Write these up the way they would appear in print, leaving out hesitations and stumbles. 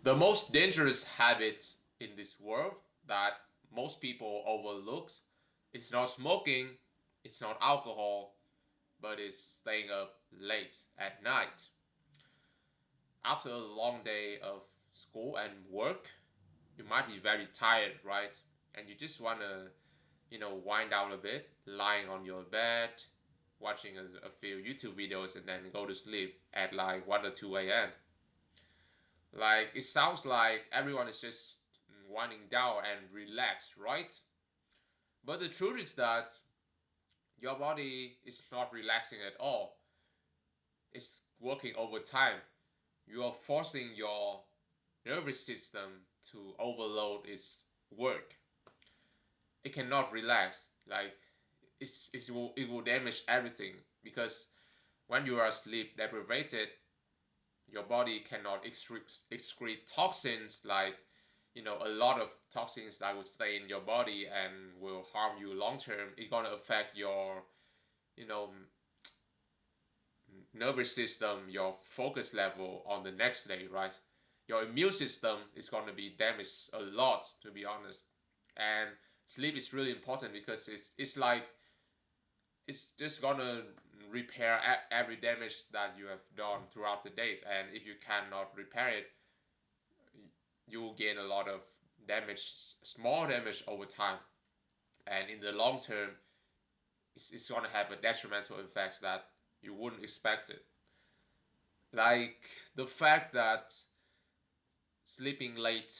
The most dangerous habit in this world that most people overlook is not smoking, it's not alcohol, but it's staying up late at night. After a long day of school and work, you might be very tired, right? And you just want to, wind down a bit, lying on your bed, watching a few YouTube videos, and then go to sleep at like 1 or 2 a.m. Like, it sounds like everyone is just winding down and relaxed, right? But the truth is that your body is not relaxing at all. It's working overtime. You are forcing your nervous system to overload its work. It cannot relax. Like, it will damage everything because when you are sleep deprived, your body cannot excrete toxins like, a lot of toxins that would stay in your body and will harm you long term. It's gonna affect your, you know nervous system, your focus level on the next day, right? Your immune system is gonna be damaged a lot, to be honest. And sleep is really important because it's like it's just gonna repair every damage that you have done throughout the days. And if you cannot repair it, you will gain a lot of damage, small damage over time. And in the long term, it's gonna have a detrimental effects that you wouldn't expect it. Like the fact that sleeping late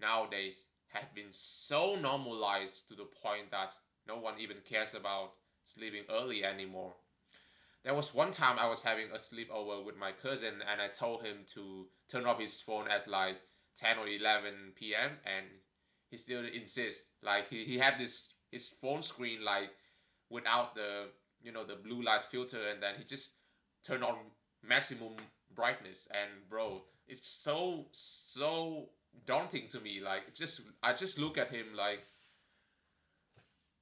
nowadays have been so normalized to the point that no one even cares about sleeping early anymore. There was one time I was having a sleepover with my cousin and I told him to turn off his phone at like 10 or 11 p.m. and he still insists. Like he had this his phone screen like without the blue light filter, and then he just turned on maximum brightness. And bro, it's so daunting to me. Like, just I just look at him like,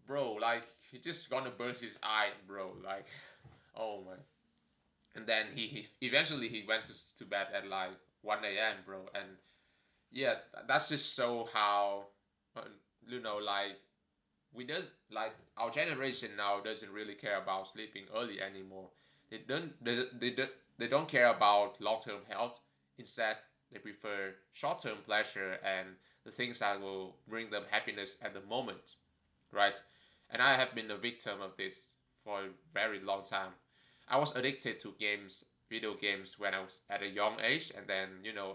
bro, like he just gonna burst his eye, bro. Like, oh my. And then he eventually he went to bed at like 1 a.m., bro. And yeah, that's just so how, like, we does like our generation now doesn't really care about sleeping early anymore. They don't care about long-term health. Instead, they prefer short-term pleasure and the things that will bring them happiness at the moment, right? And I have been a victim of this for a very long time. I was addicted to video games, when I was at a young age, and then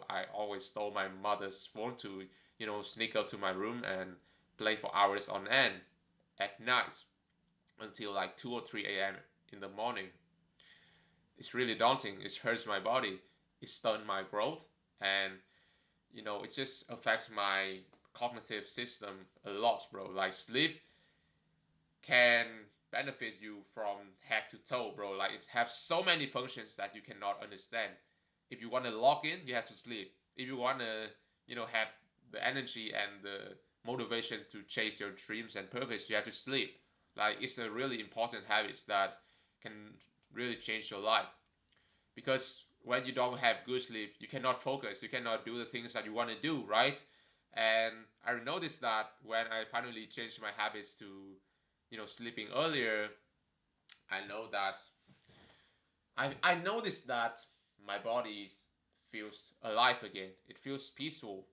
I always stole my mother's phone to sneak up to my room and play for hours on end at night until like 2 or 3 a.m. in the morning. It's really daunting. It hurts my body. It stunts my growth, and it just affects my cognitive system a lot, bro. Like, sleep can benefit you from head to toe, bro. Like, it has so many functions that you cannot understand. If you want to log in, you have to sleep. If you want to, have the energy and the motivation to chase your dreams and purpose, you have to sleep. Like, it's a really important habit that can really change your life. Because when you don't have good sleep, you cannot focus. You cannot do the things that you want to do, right? And I noticed that when I finally changed my habits to, sleeping earlier, I know that I noticed that my body feels alive again. It feels peaceful.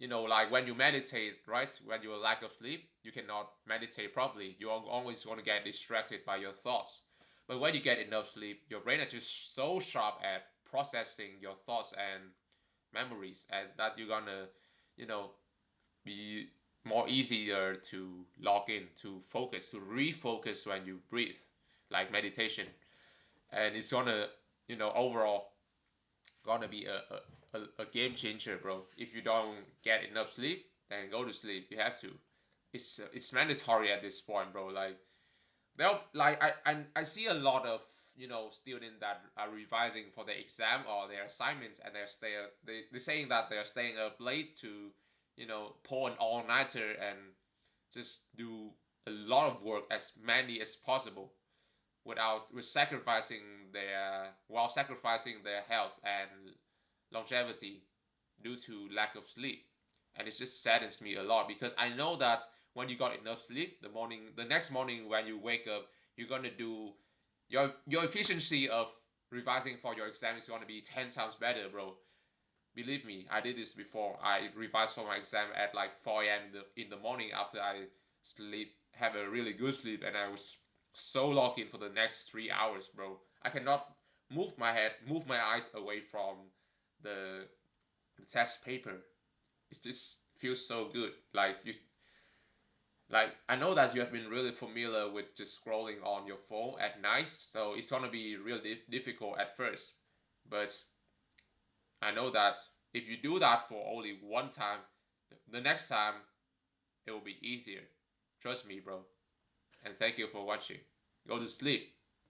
Like when you meditate, right? When you lack of sleep, you cannot meditate properly. You're always going to get distracted by your thoughts. But when you get enough sleep, your brain is just so sharp at processing your thoughts and memories, and that you're gonna, you know, be more easier to log in, to focus, to refocus when you breathe, like meditation. And it's gonna, overall gonna be a game changer, bro. If you don't get enough sleep, then go to sleep. You have to. It's mandatory at this point, bro. Like, I see a lot of students that are revising for the exam or their assignments, and they're saying that they're staying up late to pull an all nighter and just do a lot of work, as many as possible, with sacrificing their while sacrificing their health and longevity. due to lack of sleep. And it just saddens me a lot because I know that when you got enough sleep, the next morning when you wake up, you're gonna do your efficiency of revising for your exam is gonna be 10 times better, bro. Believe me, I did this before. I revised for my exam at like 4 a.m. in the morning after I have a really good sleep, and I was so locked in for the next 3 hours, bro. I cannot move my eyes away from the, the test paper. It just feels so good. I know that you have been really familiar with just scrolling on your phone at night, so it's gonna be really difficult at first. But I know that if you do that for only one time, the next time it will be easier. Trust me, bro. And thank you for watching. Go to sleep.